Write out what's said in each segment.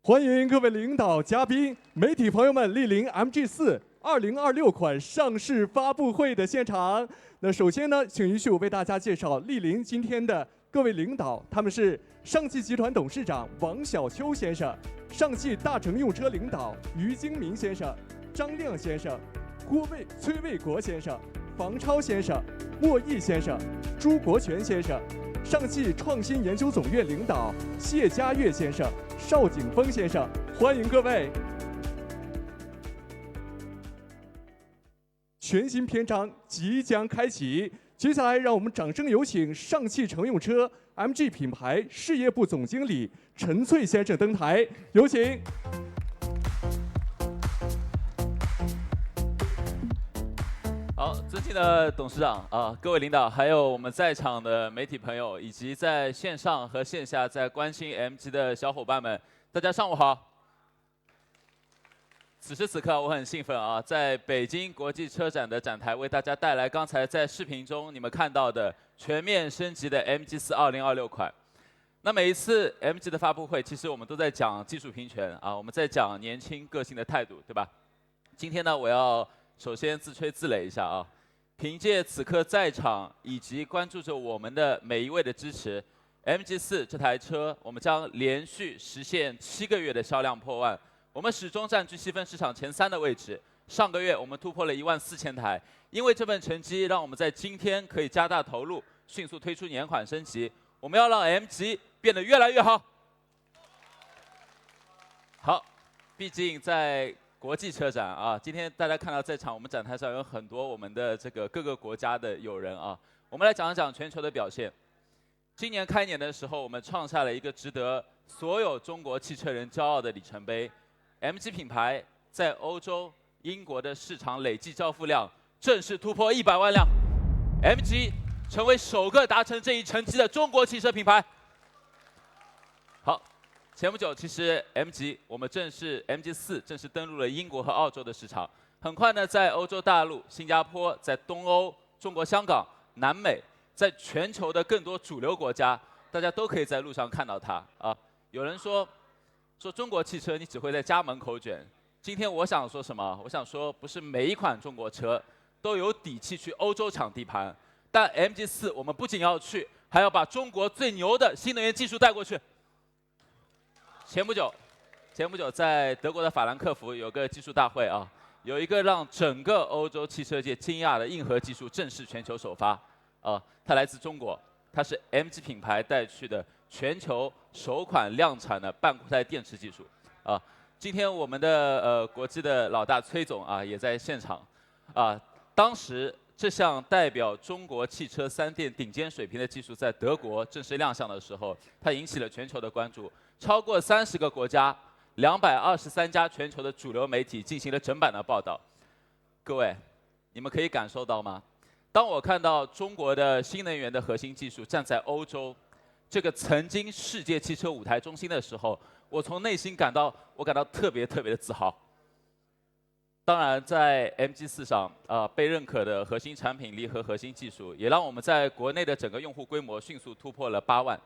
欢迎各位领导、嘉宾、媒体朋友们莅临 MG4 2026款上市发布会的现场。那首先呢，请允许我为大家介绍莅临今天的各位领导，他们是上汽集团董事长王小秋先生、上汽大乘用车领导于京明先生、张亮先生、崔卫国先生、房超先生、莫毅先生、朱国权先生。上汽创新研究总院领导谢家跃先生、邵景峰先生，欢迎各位。全新篇章即将开启，接下来让我们掌声有请上汽乘用车 MG 品牌事业部总经理陈翠先生登台，有请。好，尊敬的董事长啊，各位领导，还有我们在场的媒体朋友，以及在线上和线下在关心 MG 的小伙伴们，大家上午好。此时此刻，我很兴奋啊，在北京国际车展的展台为大家带来刚才在视频中你们看到的全面升级的 MG4 2026款。那每一次 MG 的发布会，其实我们都在讲技术平权啊，我们在讲年轻个性的态度，对吧？今天呢，我要首先自吹自擂一下啊，凭借此刻在场以及关注着我们的每一位的支持 ，MG4 这台车我们将连续实现7个月的销量破万，我们始终占据细分市场前3的位置。上个月我们突破了14000台，因为这份成绩，让我们在今天可以加大投入，迅速推出年款升级。我们要让 MG 变得越来越好。好，毕竟在国际车展啊，今天大家看到在场我们展台上有很多我们的这个各个国家的友人啊，我们来讲一讲全球的表现。今年开年的时候，我们创下了一个值得所有中国汽车人骄傲的里程碑。MG 品牌在欧洲、英国的市场累计交付量正式突破100万辆 ，MG 成为首个达成这一成绩的中国汽车品牌。好。前不久，其实 我们MG4 正式登陆了英国和澳洲的市场。很快呢，在欧洲大陆、新加坡、在东欧、中国香港、南美，在全球的更多主流国家，大家都可以在路上看到它啊。有人说中国汽车你只会在家门口卷。今天我想说什么？我想说，不是每一款中国车都有底气去欧洲抢地盘，但 MG4 我们不仅要去，还要把中国最牛的新能源技术带过去。前不久在德国的法兰克福有个技术大会啊，有一个让整个欧洲汽车界惊讶的硬核技术正式全球首发啊，它来自中国，它是 MG 品牌带去的全球首款量产的半固态电池技术啊。今天我们的国际的老大崔总啊也在现场啊，当时这项代表中国汽车3电顶尖水平的技术在德国正式亮相的时候，它引起了全球的关注。超过30个国家、223家全球的主流媒体进行了整版的报道。各位，你们可以感受到吗？当我看到中国的新能源的核心技术站在欧洲这个曾经世界汽车舞台中心的时候，我从内心感到特别的自豪。当然，在 MG4 上被认可的核心产品力和核心技术，也让我们在国内的整个用户规模迅速突破了8万。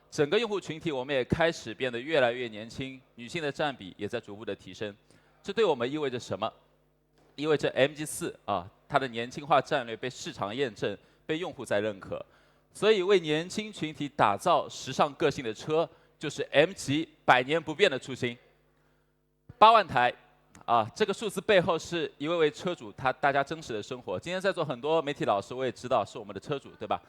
整个用户群体我们也开始变得越来越年轻，女性的占比也在逐步的提升。这对我们意味着什么？意味着 MG4它的年轻化战略被市场验证，被用户在认可。所以为年轻群体打造时尚个性的车，就是 MG 100年不变的初心。8万台这个数字背后是一位位车主大家真实的生活。今天在座很多媒体老师，我也知道是我们的车主，对吧？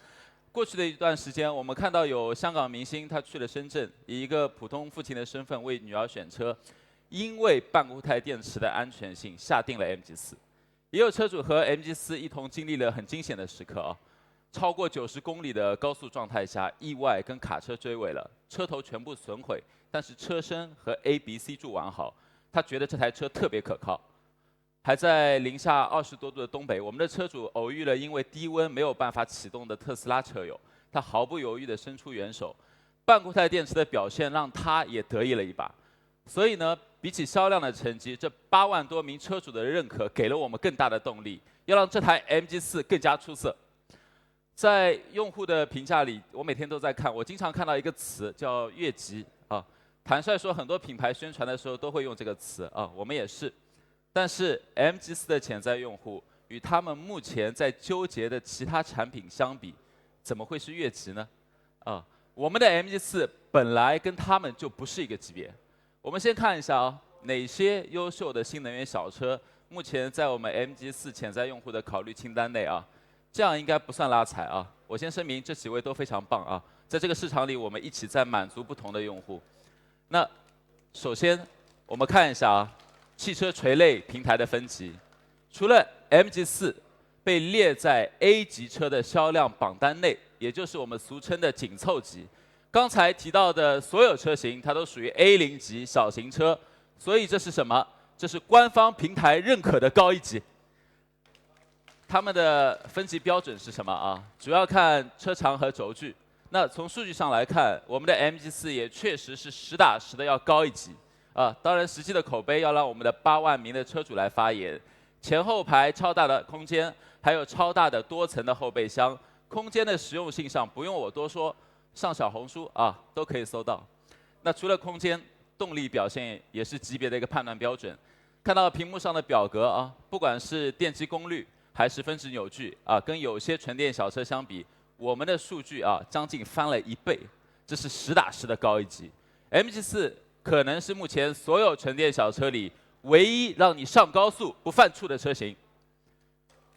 过去的一段时间，我们看到有香港明星他去了深圳，以一个普通父亲的身份为女儿选车，因为半固态电池的安全性下定了 MG4。也有车主和 MG4 一同经历了很惊险的时刻超过90公里的高速状态下，意外跟卡车追尾了，车头全部损毁，但是车身和 A、B、C 柱完好。他觉得这台车特别可靠。还在零下20多度的东北，我们的车主偶遇了因为低温没有办法启动的特斯拉车友，他毫不犹豫地伸出援手，半固态电池的表现让他也得意了一把。所以呢，比起销量的成绩，这8万多名车主的认可给了我们更大的动力，要让这台 MG4 更加出色。在用户的评价里，我每天都在看，我经常看到一个词叫越级坦率说，很多品牌宣传的时候都会用这个词啊，我们也是。但是 MG4 的潜在用户与他们目前在纠结的其他产品相比，怎么会是越级呢？啊，我们的 MG4 本来跟他们就不是一个级别。我们先看一下啊，哪些优秀的新能源小车目前在我们 MG4 潜在用户的考虑清单内啊？这样应该不算拉踩啊。我先声明，这几位都非常棒啊，在这个市场里，我们一起在满足不同的用户。那首先，我们看一下啊，汽车垂类平台的分级，除了 MG4 被列在 A 级车的销量榜单内，也就是我们俗称的紧凑级。刚才提到的所有车型，它都属于 A0 级小型车，所以这是什么？这是官方平台认可的高一级。他们的分级标准是什么啊？主要看车长和轴距。那从数据上来看，我们的 MG4 也确实是实打实的要高一级啊。当然，实际的口碑要让我们的8万名的车主来发言。前后排超大的空间，还有超大的多层的后备箱，空间的实用性上不用我多说，上小红书啊都可以搜到。那除了空间，动力表现也是级别的一个判断标准。看到屏幕上的表格啊，不管是电机功率还是峰值扭矩啊，跟有些纯电小车相比，我们的数据啊将近翻了1倍，这是实打实的高一级。MG4 可能是目前所有纯电小车里唯一让你上高速不犯怵的车型。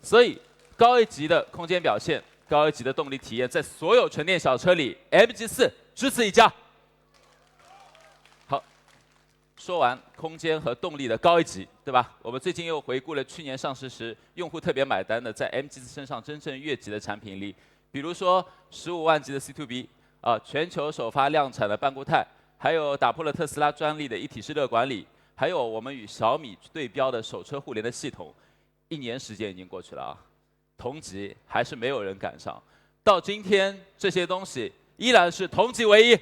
所以高一级的空间表现，高一级的动力体验，在所有纯电小车里 ，MG4 只此一家。好，说完空间和动力的高一级，对吧？我们最近又回顾了去年上市时用户特别买单的，在 MG4 身上真正越级的产品力。比如说15万级的 C2B 啊，全球首发量产的半固态，还有打破了特斯拉专利的一体式热管理，还有我们与小米对标的手车互联的系统，1年时间已经过去了啊，同级还是没有人赶上。到今天这些东西依然是同级唯一。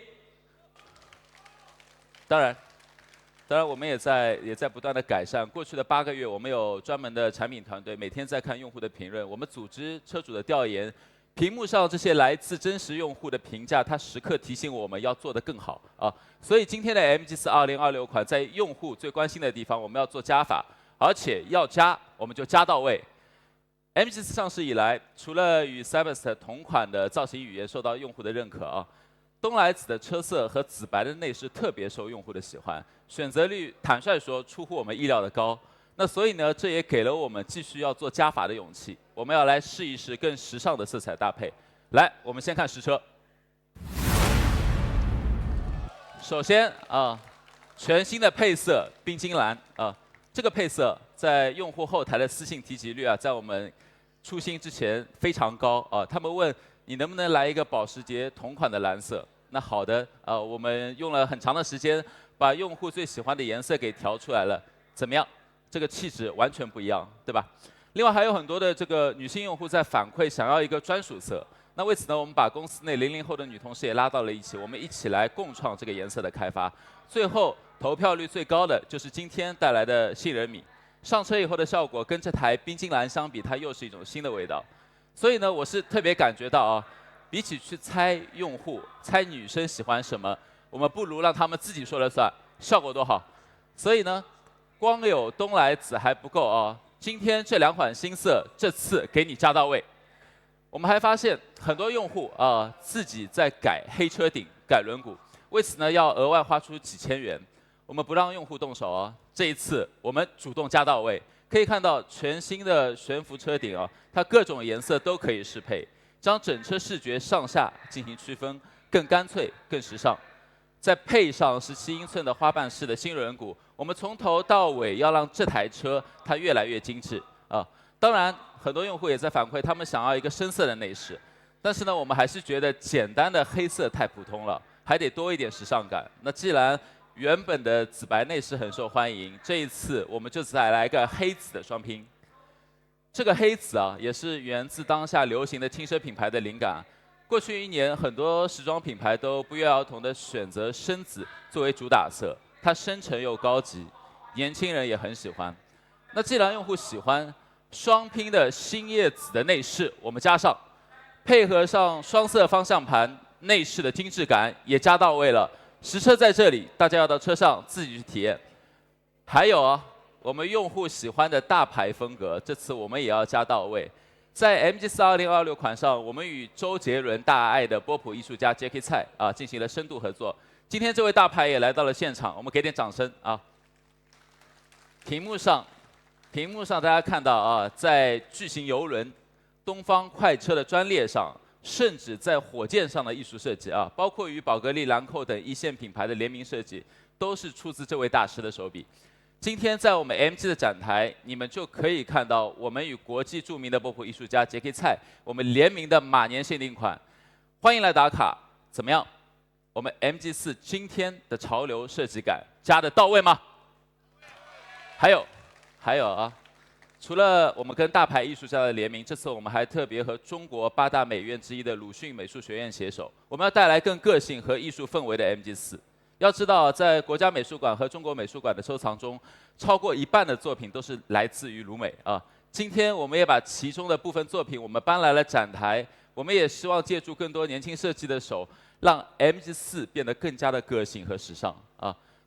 当然，我们也在不断的改善。过去的8个月，我们有专门的产品团队，每天在看用户的评论，我们组织车主的调研。屏幕上这些来自真实用户的评价，它时刻提醒我们要做得更好啊。所以今天的 MG4 2026款在用户最关心的地方，我们要做加法，而且要加我们就加到位。MG4 上市以来，除了与 Cyberster 同款的造型语言受到用户的认可啊，东来紫的车色和紫白的内饰特别受用户的喜欢，选择率坦率说出乎我们意料的高。那所以呢，这也给了我们继续要做加法的勇气。我们要来试一试更时尚的色彩搭配。来，我们先看实车。首先啊，全新的配色冰晶蓝啊，这个配色在用户后台的私信提及率啊，在我们出新之前非常高啊。他们问你能不能来一个保时捷同款的蓝色？那好的，我们用了很长的时间，把用户最喜欢的颜色给调出来了，怎么样？这个气质完全不一样，对吧？另外还有很多的这个女性用户在反馈想要一个专属色。那为此呢，我们把公司内00后的女同事也拉到了一起，我们一起来共创这个颜色的开发。最后投票率最高的就是今天带来的杏仁米。上车以后的效果跟这台冰晶蓝相比，它又是一种新的味道。所以呢，我是特别感觉到啊，比起去猜用户、猜女生喜欢什么，我们不如让他们自己说了算，效果多好。所以呢，光有东来紫还不够啊！今天这2款新色，这次给你加到位。我们还发现很多用户啊自己在改黑车顶、改轮毂，为此呢要额外花出几千元。我们不让用户动手啊，这一次我们主动加到位。可以看到全新的悬浮车顶啊，它各种颜色都可以适配，将整车视觉上下进行区分，更干脆、更时尚。再配上17英寸的花瓣式的新轮毂，我们从头到尾要让这台车它越来越精致啊！当然，很多用户也在反馈，他们想要一个深色的内饰，但是呢，我们还是觉得简单的黑色太普通了，还得多一点时尚感。那既然原本的紫白内饰很受欢迎，这一次我们就再来个黑紫的双拼。这个黑紫啊，也是源自当下流行的轻奢品牌的灵感。过去1年，很多时装品牌都不约而同地选择深紫作为主打色，它深沉又高级，年轻人也很喜欢。那既然用户喜欢，双拼的星夜紫的内饰我们加上，配合上双色方向盘，内饰的精致感也加到位了。实车在这里，大家要到车上自己去体验。还有啊，我们用户喜欢的大牌风格，这次我们也要加到位。在 MG4 2026款上，我们与周杰伦大爱的波普艺术家 Jackie 蔡进行了深度合作。今天这位大牌也来到了现场，我们给点掌声啊！屏幕上大家看到在巨型邮轮东方快车的专列上，甚至在火箭上的艺术设计包括与宝格丽、兰蔻等一线品牌的联名设计，都是出自这位大师的手笔。今天在我们 MG 的展台，你们就可以看到我们与国际著名的波普艺术家杰克蔡我们联名的马年限定款，欢迎来打卡，怎么样？我们 MG4 今天的潮流设计感加得到位吗？还有除了我们跟大牌艺术家的联名，这次我们还特别和中国8大美院之一的鲁迅美术学院携手，我们要带来更个性和艺术氛围的 MG4。要知道，在国家美术馆和中国美术馆的收藏中，超过一半的作品都是来自于鲁美今天我们也把其中的部分作品我们搬来了展台，我们也希望借助更多年轻设计的手，让 MG4 变得更加的个性和时尚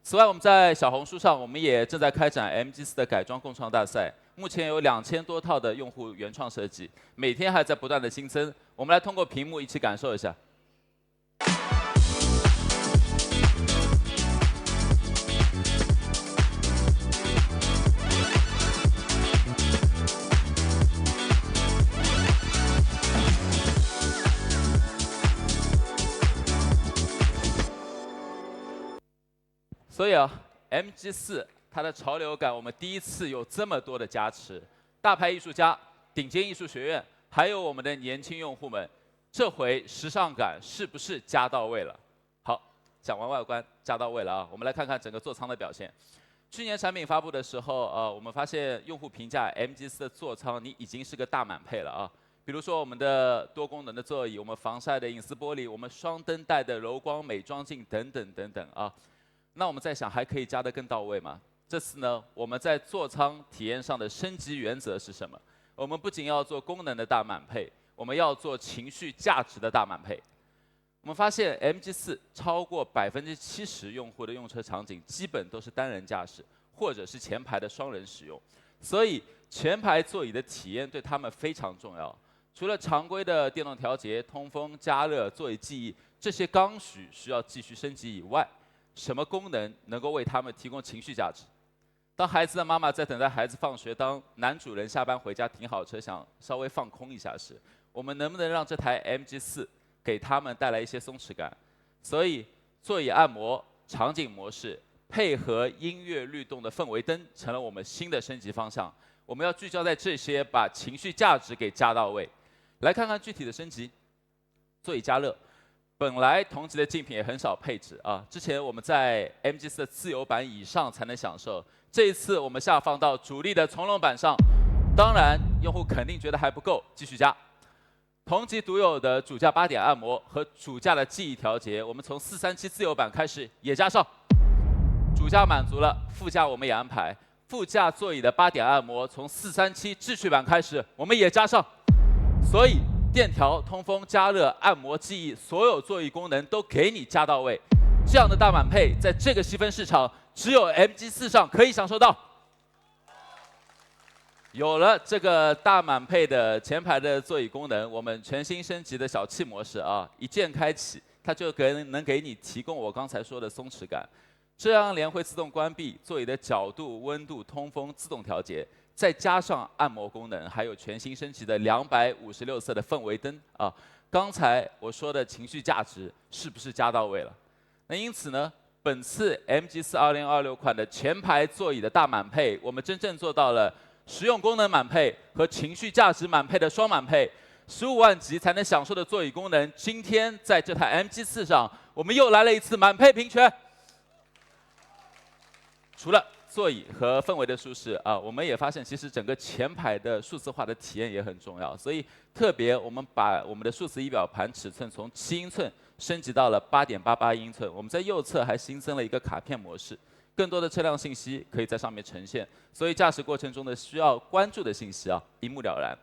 此外，我们在小红书上，我们也正在开展 MG4 的改装共创大赛，目前有2000多套的用户原创设计，每天还在不断的新增。我们来通过屏幕一起感受一下。所以MG4 它的潮流感，我们第一次有这么多的加持，大牌艺术家、顶尖艺术学院，还有我们的年轻用户们，这回时尚感是不是加到位了？好，讲完外观加到位了我们来看看整个座舱的表现。去年产品发布的时候我们发现用户评价 MG4 的座舱你已经是个大满配了比如说我们的多功能的座椅，我们防晒的隐私玻璃，我们双灯带的柔光美妆镜等等等等那我们在想，还可以加得更到位吗？这次呢，我们在座舱体验上的升级原则是什么？我们不仅要做功能的大满配，我们要做情绪价值的大满配。我们发现 MG4 超过70%用户的用车场景基本都是单人驾驶，或者是前排的双人使用，所以前排座椅的体验对他们非常重要。除了常规的电动调节、通风、加热、座椅记忆这些刚需要继续升级以外，什么功能能够为他们提供情绪价值？当孩子的妈妈在等待孩子放学，当男主人下班回家停好车想稍微放空一下时，我们能不能让这台 MG4 给他们带来一些松弛感？所以座椅按摩、场景模式配合音乐律动的氛围灯成了我们新的升级方向。我们要聚焦在这些，把情绪价值给加到位。来看看具体的升级。座椅加热。本来同级的竞品也很少配置之前我们在 MG4 的自由版以上才能享受，这一次我们下放到主力的从容版上，当然用户肯定觉得还不够，继续加。同级独有的主驾8点按摩和主驾的记忆调节，我们从437自由版开始也加上。主驾满足了，副驾我们也安排，副驾座椅的8点按摩从437智趣版开始我们也加上，所以电调、通风、加热、按摩、记忆，所有座椅功能都给你加到位。这样的大满配，在这个细分市场，只有 MG4 上可以享受到。有了这个大满配的前排的座椅功能，我们全新升级的小气模式一键开启，它就能给你提供我刚才说的松弛感。遮阳帘会自动关闭，座椅的角度、温度、通风自动调节。再加上按摩功能，还有全新升级的256色的氛围灯刚才我说的情绪价值是不是加到位了？那因此呢，本次 MG4 2026款的前排座椅的大满配，我们真正做到了实用功能满配和情绪价值满配的双满配。15万级才能享受的座椅功能，今天在这台 MG4 上，我们又来了一次满配平权。除了座椅和氛围的舒适我们也发现其实整个前排的数字化的体验也很重要，所以特别我们把我们的数字仪表盘尺寸从7英寸升级到了8.88英寸，我们在右侧还新增了一个卡片模式，更多的车辆信息可以在上面呈现，所以驾驶过程中的需要关注的信息一目了然。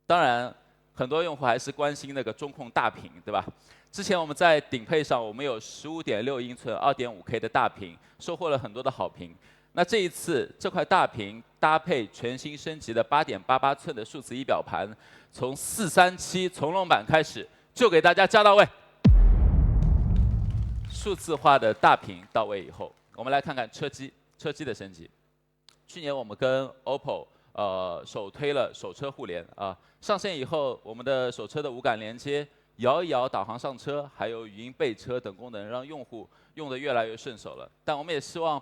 当然，很多用户还是关心那个中控大屏，对吧？之前我们在顶配上，我们有15.6英寸 2.5K 的大屏，收获了很多的好评。那这一次这块大屏搭配全新升级的8.88寸的数字仪表盘，从437从容版开始，就给大家加到位。数字化的大屏到位以后，我们来看看车机的升级。去年我们跟 OPPO 首推了手车互联啊，上线以后，我们的手车的无感连接、摇一摇导航上车，还有语音备车等功能，让用户用得越来越顺手了。但我们也希望，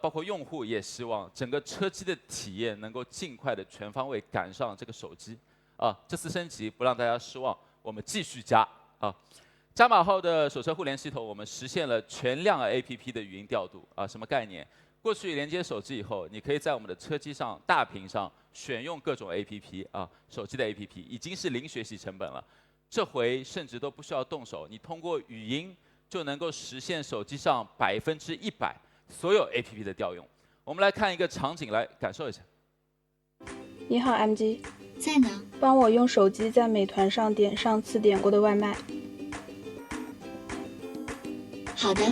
包括用户也希望整个车机的体验能够尽快的全方位赶上这个手机啊。这次升级不让大家失望，我们继续加啊。加码后的手车互联系统，我们实现了全量 APP 的语音调度啊，什么概念？过去连接手机以后，你可以在我们的车机上大屏上选用各种 APP 啊，手机的 APP 已经是零学习成本了。这回甚至都不需要动手，你通过语音就能够实现手机上100%所有 APP 的调用。我们来看一个场景来感受一下。你好 MG， 在呢。帮我用手机在美团上点上次点过的外卖。好的。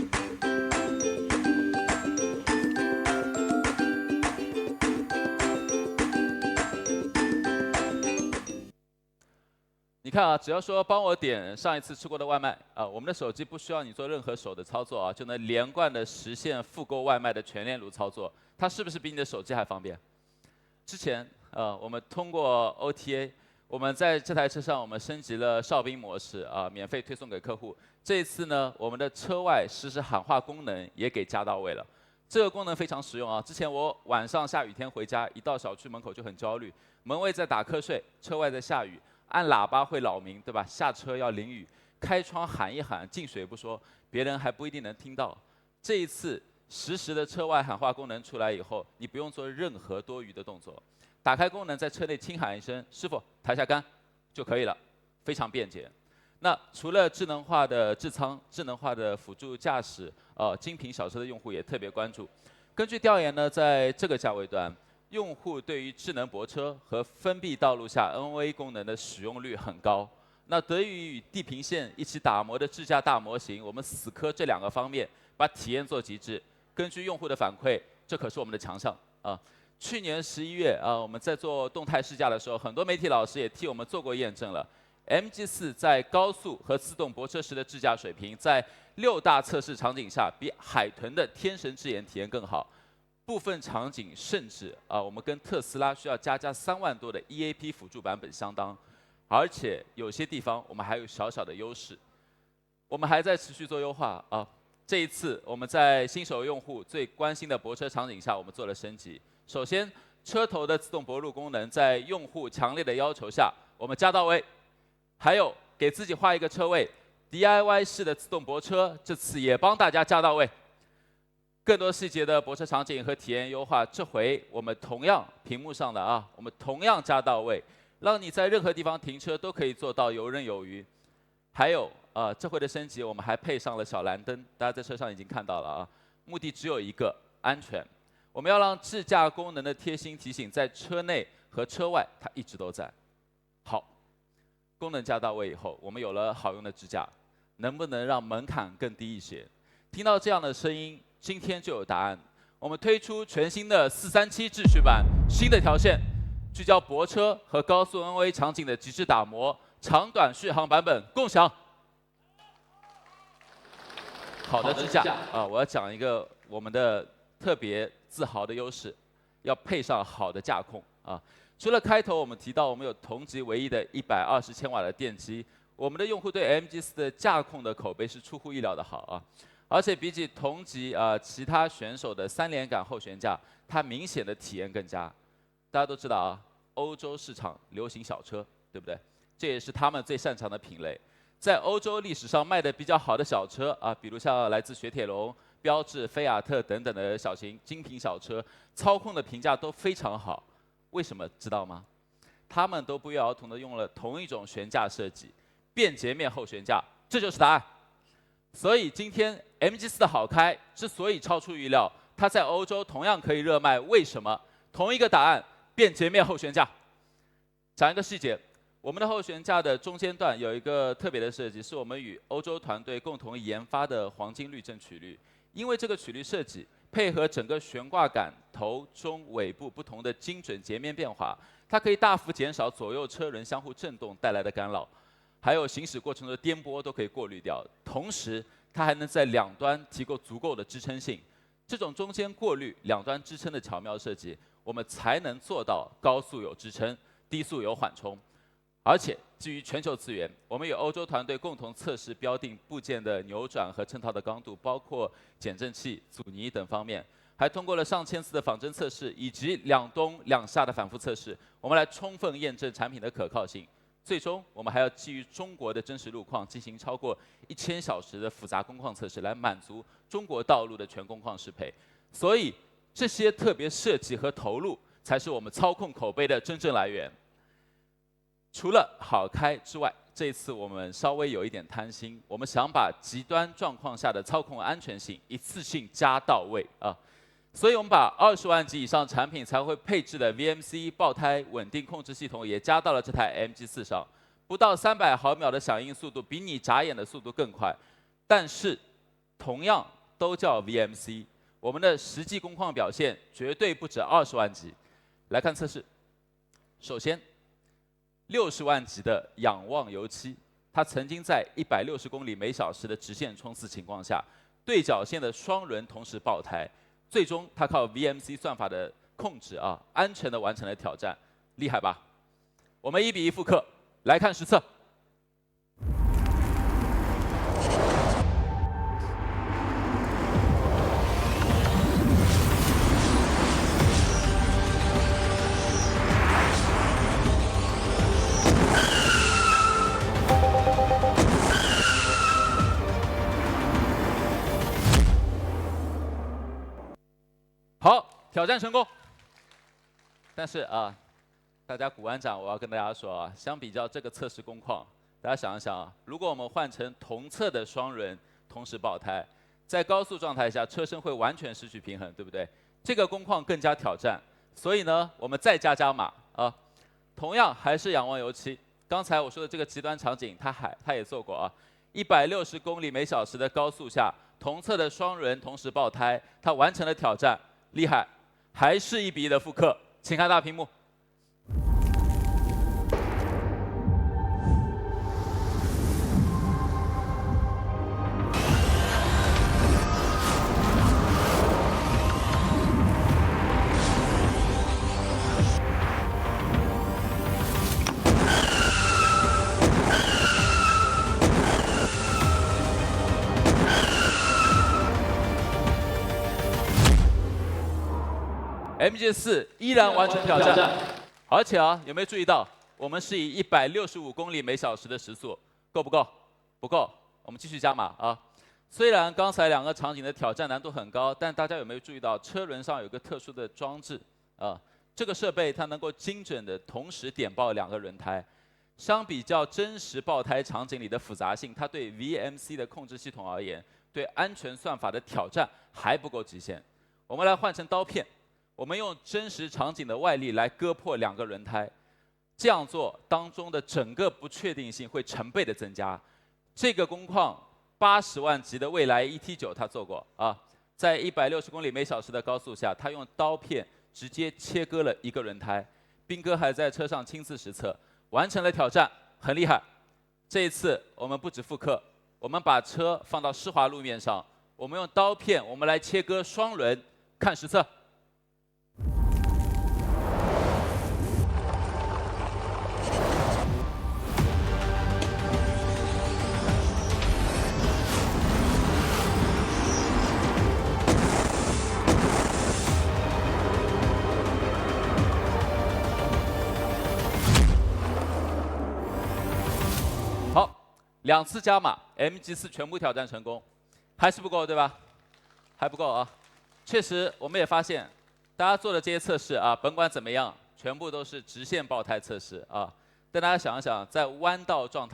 你看啊，只要说帮我点上一次吃过的外卖啊，我们的手机不需要你做任何手的操作啊，就能连贯的实现复购外卖的全链路操作。它是不是比你的手机还方便？之前我们通过 OTA， 我们在这台车上我们升级了哨兵模式啊，免费推送给客户。这一次呢，我们的车外实时喊话功能也给加到位了。这个功能非常实用啊！之前我晚上下雨天回家，一到小区门口就很焦虑，门卫在打瞌睡，车外在下雨。按喇叭会扰民，对吧？下车要淋雨，开窗喊一喊，进水不说，别人还不一定能听到。这一次实时的车外喊话功能出来以后，你不用做任何多余的动作，打开功能在车内轻喊一声“师傅，抬下杆”就可以了，非常便捷。那除了智能化的智舱、智能化的辅助驾驶，精品小车的用户也特别关注。根据调研呢，在这个价位段，用户对于智能泊车和封闭道路下 NOA 功能的使用率很高。那得益于与地平线一起打磨的智驾大模型，我们死磕这2个方面，把体验做极致。根据用户的反馈，这可是我们的强项啊！去年11月啊，我们在做动态试驾的时候，很多媒体老师也替我们做过验证了。MG4 在高速和自动泊车时的智驾水平，在6大测试场景下，比海豚的天神之眼体验更好。部分场景甚至我们跟特斯拉需要加3万多的 EAP 辅助版本相当，而且有些地方我们还有小小的优势，我们还在持续做优化啊。这一次我们在新手用户最关心的泊车场景下，我们做了升级。首先，车头的自动泊路功能在用户强烈的要求下，我们加到位。还有给自己画一个车位 ，DIY 式的自动泊车，这次也帮大家加到位。更多细节的泊车场景和体验优化，这回我们同样屏幕上的我们同样加到位，让你在任何地方停车都可以做到游刃有余。还有这回的升级，我们还配上了小蓝灯，大家在车上已经看到了啊。目的只有一个，安全。我们要让智驾功能的贴心提醒在车内和车外它一直都在。好，功能加到位以后，我们有了好用的支架，能不能让门槛更低一些？听到这样的声音，今天就有答案。我们推出全新的437智序版，新的条线，聚焦泊车和高速 NOA 场景的极致打磨，长短续航版本共享。好的支架我要讲一个我们的特别自豪的优势，要配上好的驾控啊。除了开头我们提到我们有同级唯一的120千瓦的电机，我们的用户对 MG4 的驾控的口碑是出乎意料的好啊。而且比起同级其他选手的3连杆后悬架，它明显的体验更佳。大家都知道欧洲市场流行小车，对不对？这也是他们最擅长的品类。在欧洲历史上卖的比较好的小车比如像来自雪铁龙、标致、菲亚特等等的小型精品小车，操控的评价都非常好。为什么知道吗？他们都不约而同的用了同一种悬架设计，便捷面后悬架，这就是答案。所以今天 MG4 的好开之所以超出预料，它在欧洲同样可以热卖，为什么？同一个答案，便捷面后悬架。讲一个细节，我们的后悬架的中间段有一个特别的设计，是我们与欧洲团队共同研发的黄金滤震曲率。因为这个曲率设计配合整个悬挂杆头、中、尾部不同的精准截面变化，它可以大幅减少左右车轮相互震动带来的干扰，还有行驶过程中的颠簸都可以过滤掉。同时，它还能在两端提供足够的支撑性。这种中间过滤、两端支撑的巧妙设计，我们才能做到高速有支撑、低速有缓冲。而且基于全球资源，我们与欧洲团队共同测试标定部件的扭转和衬套的刚度，包括减震器、阻尼等方面，还通过了上千次的仿真测试以及两冬两夏的反复测试，我们来充分验证产品的可靠性。最终，我们还要基于中国的真实路况进行超过1000小时的复杂工况测试，来满足中国道路的全工况适配。所以，这些特别设计和投入，才是我们操控口碑的真正来源。除了好开之外，这一次我们稍微有一点贪心，我们想把极端状况下的操控安全性一次性加到位啊，所以我们把20万级以上产品才会配置的 VMC 爆胎稳定控制系统也加到了这台 MG4 上，不到300毫秒的响应速度，比你眨眼的速度更快，但是同样都叫 VMC， 我们的实际工况表现绝对不止20万级。来看测试，首先。60万级的仰望油漆，它曾经在160公里每小时的直线冲刺情况下，对角线的双轮同时爆胎，最终它靠 VMC 算法的控制安全的完成了挑战，厉害吧？我们1比1复刻，来看实测。好，挑战成功。但是大家古玩长，我要跟大家说相比较这个测试工况，大家想一想如果我们换成同侧的双轮同时爆胎，在高速状态下，车身会完全失去平衡，对不对？这个工况更加挑战，所以呢，我们再加码同样还是仰望油漆。刚才我说的这个极端场景，它也做过160公里每小时的高速下，同侧的双轮同时爆胎，它完成了挑战。厉害，还是1比1的复刻，请看大屏幕。MG4 依然完成挑战，而且有没有注意到，我们是以165公里每小时的时速，够不够？不够，我们继续加码虽然刚才2个场景的挑战难度很高，但大家有没有注意到车轮上有个特殊的装置这个设备它能够精准的同时点爆2个轮胎。相比较真实爆胎场景里的复杂性，它对 VMC 的控制系统而言，对安全算法的挑战还不够极限。我们来换成刀片。我们用真实场景的外力来割破2个轮胎，这样做当中的整个不确定性会成倍的增加。这个工况80万级的蔚来 ET9 它做过在160公里每小时的高速下，它用刀片直接切割了1个轮胎。斌哥还在车上亲自实测，完成了挑战，很厉害。这一次我们不止复刻，我们把车放到湿滑路面上，我们用刀片，我们来切割双轮，看实测。2次加码 ，MG4 全部挑战成功，还是不够，对吧？还不够确实，我们也发现，大家做的这些测试甭管怎么样，全部都是直线爆胎测试但大家想一想，在弯道状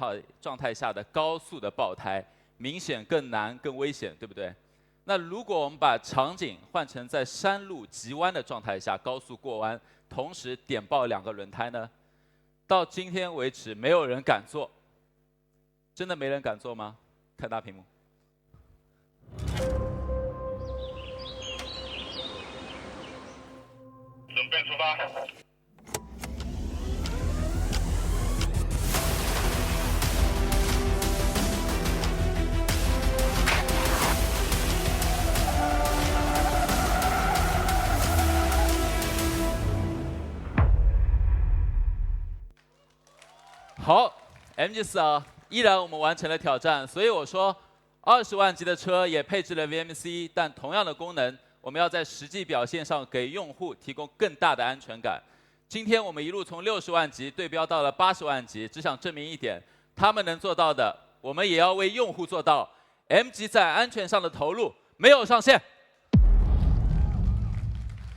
态下的高速的爆胎，明显更难、更危险，对不对？那如果我们把场景换成在山路急弯的状态下高速过弯，同时点爆2个轮胎呢？到今天为止没有人敢做，真的没人敢做吗？看大屏幕。准备出发。好 ，MG4啊，依然我们完成了挑战，所以我说，20万级的车也配置了 VMC， 但同样的功能，我们要在实际表现上给用户提供更大的安全感。今天我们一路从60万级对标到了80万级，只想证明一点，他们能做到的，我们也要为用户做到。MG 在安全上的投入没有上限。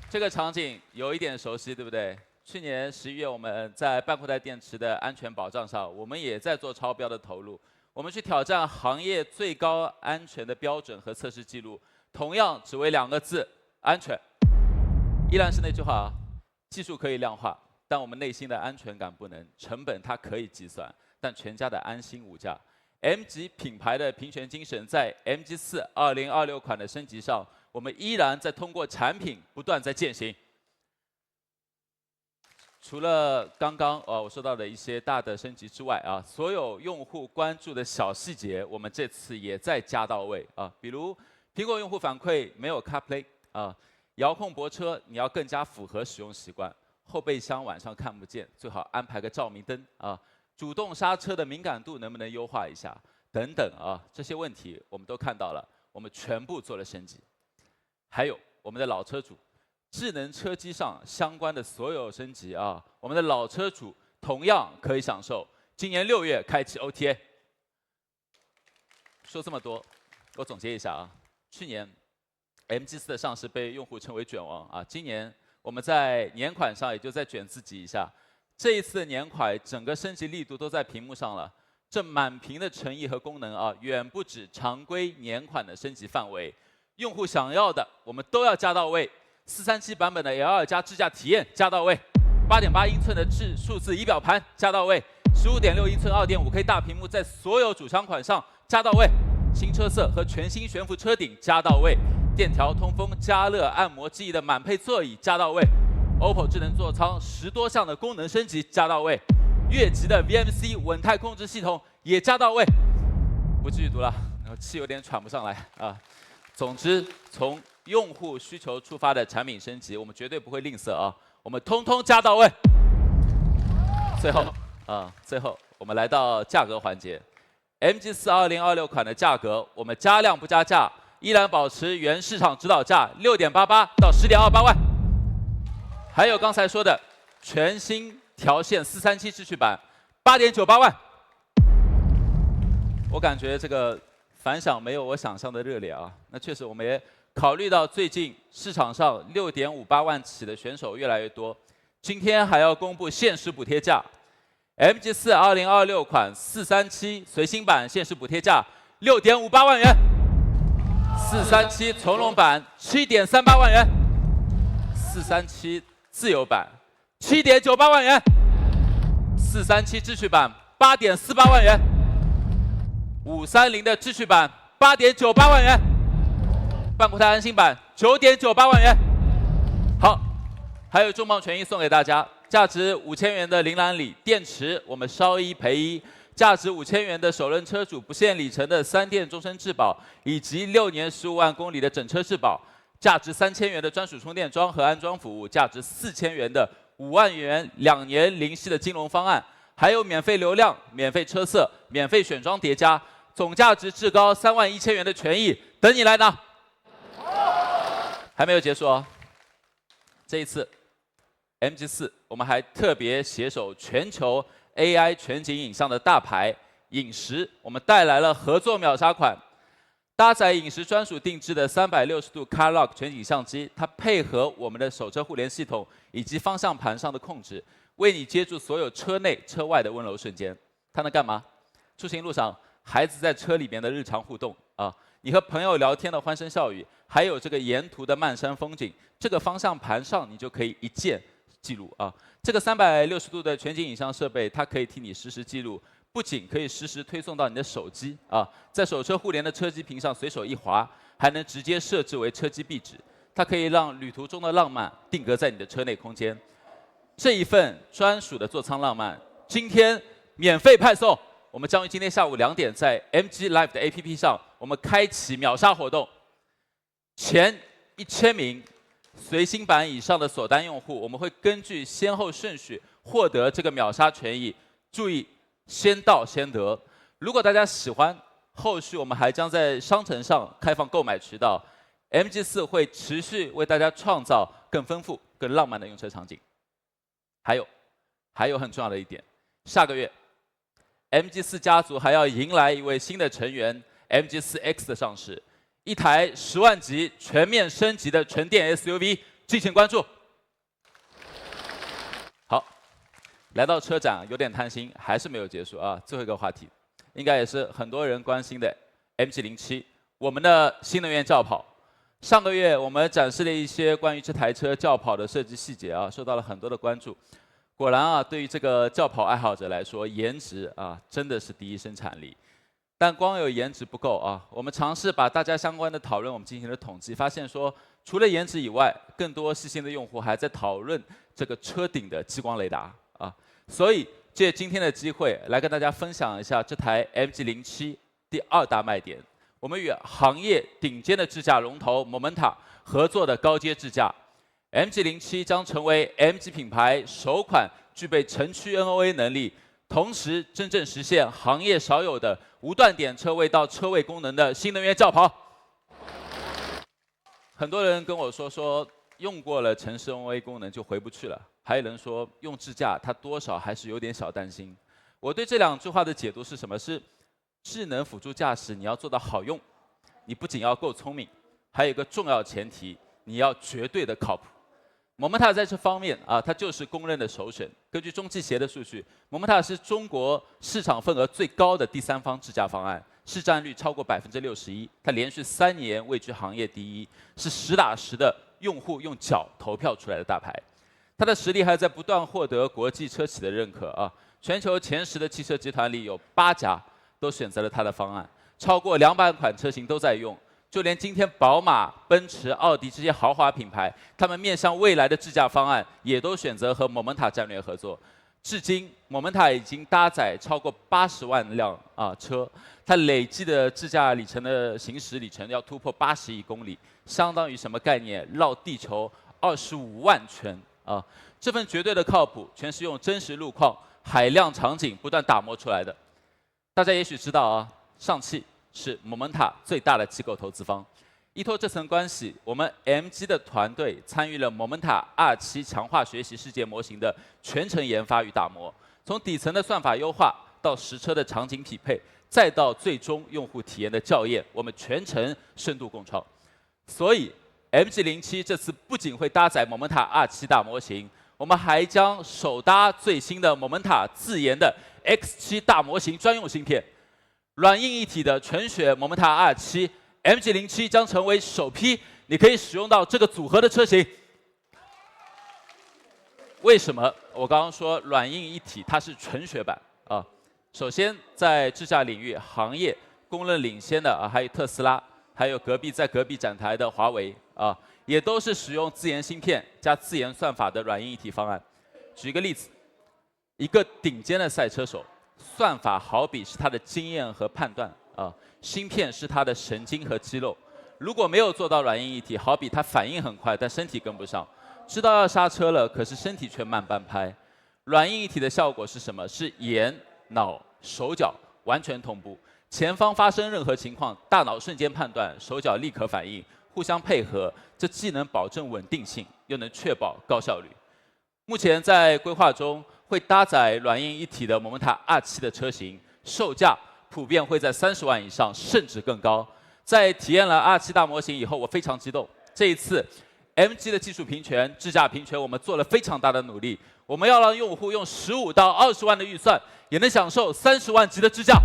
这个场景有一点熟悉，对不对？去年11月，我们在半固态电池的安全保障上，我们也在做超标的投入。我们去挑战行业最高安全的标准和测试记录，同样只为2个字：安全。依然是那句话啊，技术可以量化，但我们内心的安全感不能。成本它可以计算，但全家的安心无价。MG 品牌的平权精神在 MG4 2026款的升级上，我们依然在通过产品不断在践行。除了刚刚我说到的一些大的升级之外啊，所有用户关注的小细节，我们这次也在加到位啊。比如苹果用户反馈没有 CarPlay 啊，遥控泊车你要更加符合使用习惯，后备箱晚上看不见，最好安排个照明灯啊。主动刹车的敏感度能不能优化一下？等等啊，这些问题我们都看到了，我们全部做了升级。还有我们的老车主。智能车机上相关的所有升级啊，我们的老车主同样可以享受。今年6月开启 OTA。说这么多，我总结一下啊，去年 MG4 的上市被用户称为卷王啊，今年我们在年款上也就再卷自己一下。这一次的年款整个升级力度都在屏幕上了，这满屏的诚意和功能啊，远不止常规年款的升级范围。用户想要的，我们都要加到位。437版本的 L2 加智驾体验加到位，8.8英寸的数字仪表盘加到位，15.6英寸 2.5K 大屏幕在所有主枪款上加到位，新车色和全新悬浮车顶加到位，电调、通风、加热、按摩记忆的满配座椅加到位 ，OPPO 智能座舱10多项的功能升级加到位，越级的 VMC 稳态控制系统也加到位。不继续读了，气有点喘不上来啊。总之，从用户需求出发的产品升级，我们绝对不会吝啬啊，我们通通加到位。最后我们来到价格环节 ，MG4 2026款的价格，我们加量不加价，依然保持原市场指导价6.88到10.28万。还有刚才说的全新调线437智驱版8.98万。我感觉这个反响没有我想象的热烈啊，那确实我们也考虑到最近市场上6.58万起的选手越来越多，今天还要公布限时补贴价 ，MG4 2026款437随心版限时补贴价6.58万元，437从容版7.38万元，437自由版7.98万元，437智驱版8.48万元。530的智驱版8.98万元，半固态安心版9.98万元。好，还有重磅权益送给大家，价值5000元的铃兰里电池，我们烧一赔一；价值5000元的首任车主不限里程的3电终身质保，以及6年15万公里的整车质保；价值3000元的专属充电桩和安装服务；价值4000元的5万元2年零息的金融方案，还有免费流量、免费车色、免费选装叠加。总价值至高31000元的权益等你来拿。还没有结束哦，这一次 MG4 我们还特别携手全球 AI 全景影像的大牌影石，我们带来了合作秒杀款，搭载影石专属定制的360度 Car Lock 全景相机，它配合我们的手车互联系统以及方向盘上的控制，为你接住所有车内车外的温柔瞬间。它能干嘛？出行路上孩子在车里面的日常互动啊，你和朋友聊天的欢声笑语，还有这个沿途的漫山风景，这个方向盘上你就可以一键记录啊。这个360度的全景影像设备，它可以替你实时记录，不仅可以实时推送到你的手机啊，在手车互联的车机屏上随手一滑，还能直接设置为车机壁纸，它可以让旅途中的浪漫定格在你的车内空间。这一份专属的座舱浪漫，今天免费派送。我们将于今天下午2点在 MG Live 的 APP 上，我们开启秒杀活动，前1000名随心版以上的锁单用户，我们会根据先后顺序获得这个秒杀权益。注意，先到先得。如果大家喜欢，后续我们还将在商城上开放购买渠道。MG4会持续为大家创造更丰富、更浪漫的用车场景。还有很重要的一点，下个月 MG4家族还要迎来一位新的成员 MG4X 的上市，一台10万级全面升级的纯电 SUV， 敬请关注。好，来到车展有点贪心，还是没有结束啊！最后一个话题，应该也是很多人关心的 MG07， 我们的新能源轿跑。上个月我们展示了一些关于这台车轿跑的设计细节啊，受到了很多的关注。果然啊，对于这个轿跑爱好者来说，颜值啊真的是第一生产力。但光有颜值不够啊，我们尝试把大家相关的讨论我们进行了统计，发现说除了颜值以外，更多细心的用户还在讨论这个车顶的激光雷达啊。所以借今天的机会来跟大家分享一下这台 MG07第2大卖点。我们与行业顶尖的智驾龙头 Momenta 合作的高阶智驾 MG07将成为 MG 品牌首款具备城区 NOA 能力，同时真正实现行业少有的无断点车位到车位功能的新能源轿跑。很多人跟我说用过了城市 NOA 功能就回不去了，还有人说用智驾他多少还是有点小担心。我对这2句话的解读是什么？是智能辅助驾驶你要做到好用，你不仅要够聪明，还有一个重要前提，你要绝对的靠谱。Momenta 在这方面啊，它就是公认的首选。根据中汽协的数据，Momenta是中国市场份额最高的第三方智驾方案，市占率超过61%，它连续3年位居行业第1，是实打实的用户用脚投票出来的大牌。它的实力还在不断获得国际车企的认可啊，全球前10的汽车集团里有8家都选择了它的方案，超过200款车型都在用。就连今天宝马、奔驰、奥迪这些豪华品牌，他们面向未来的智驾方案，也都选择和 Momenta 战略合作。至今 ，Momenta 已经搭载超过80万辆车，它累计的智驾里程的行驶里程要突破80亿公里，相当于什么概念？绕地球25万圈啊！这份绝对的靠谱，全是用真实路况、海量场景不断打磨出来的。大家也许知道啊，上汽是 Momenta 最大的机构投资方。依托这层关系，我们 MG 的团队参与了 Momenta R7强化学习世界模型的全程研发与打磨，从底层的算法优化到实车的场景匹配，再到最终用户体验的校验，我们全程深度共创。所以 MG07这次不仅会搭载 Momenta R7大模型，我们还将首搭最新的 Momenta 自研的 X7大模型专用芯片。软硬一体的纯血 Momenta R7 MG07将成为首批你可以使用到这个组合的车型。为什么我刚刚说软硬一体它是纯血版啊？首先在智驾领域行业公认领先的还有特斯拉，还有在隔壁展台的华为啊，也都是使用自研芯片加自研算法的软硬一体方案。举一个例子，一个顶尖的赛车手。算法好比是他的经验和判断啊，芯片是他的神经和肌肉。如果没有做到软硬一体，好比他反应很快，但身体跟不上，知道要刹车了，可是身体却慢半拍。软硬一体的效果是什么？是眼、脑、手脚完全同步，前方发生任何情况，大脑瞬间判断，手脚立刻反应，互相配合，这既能保证稳定性，又能确保高效率。目前在规划中。会搭载软硬一体的 Momenta R7的车型，售价普遍会在30万以上，甚至更高。在体验了R7大模型以后，我非常激动。这一次 ，MG 的技术平权、智驾平权，我们做了非常大的努力。我们要让用户用15到20万的预算，也能享受30万级的智驾。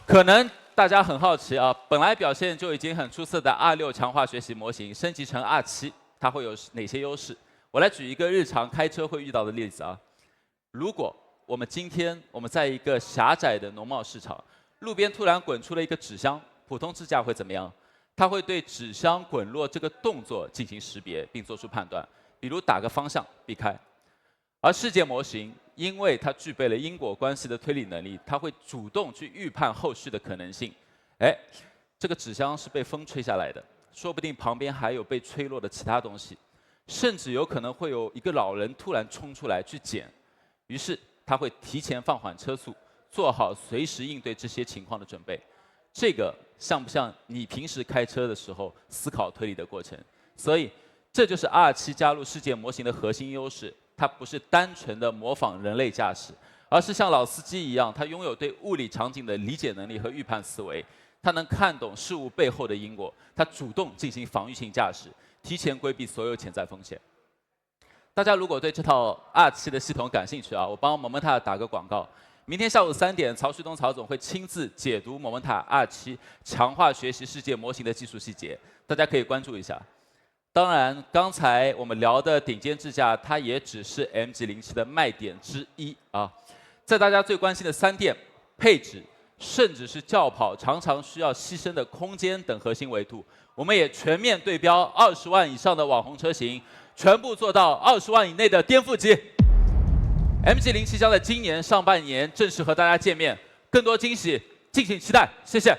可能大家很好奇啊，本来表现就已经很出色的R6强化学习模型升级成R7，它会有哪些优势？我来举一个日常开车会遇到的例子啊。如果我们今天在一个狭窄的农贸市场，路边突然滚出了一个纸箱，普通智驾会怎么样？它会对纸箱滚落这个动作进行识别，并做出判断，比如打个方向避开。而事件模型因为它具备了因果关系的推理能力，它会主动去预判后续的可能性。哎，这个纸箱是被风吹下来的，说不定旁边还有被吹落的其他东西，甚至有可能会有一个老人突然冲出来去捡。于是他会提前放缓车速，做好随时应对这些情况的准备。这个像不像你平时开车的时候思考推理的过程？所以这就是 R7加入事件模型的核心优势。它不是单纯的模仿人类驾驶，而是像老司机一样，它拥有对物理场景的理解能力和预判思维。它能看懂事物背后的因果，它主动进行防御性驾驶，提前规避所有潜在风险。大家如果对这套 R7的系统感兴趣啊，我帮摩门塔打个广告。明天下午3点，曹旭东曹总会亲自解读摩门塔 R7，强化学习世界模型的技术细节，大家可以关注一下。当然，刚才我们聊的顶尖智驾，它也只是 MG07的卖点之一啊。在大家最关心的3电、配置，甚至是轿跑常常需要牺牲的空间等核心维度，我们也全面对标20万以上的网红车型，全部做到20万以内的颠覆级。MG07将在今年上半年正式和大家见面，更多惊喜敬请期待，谢谢。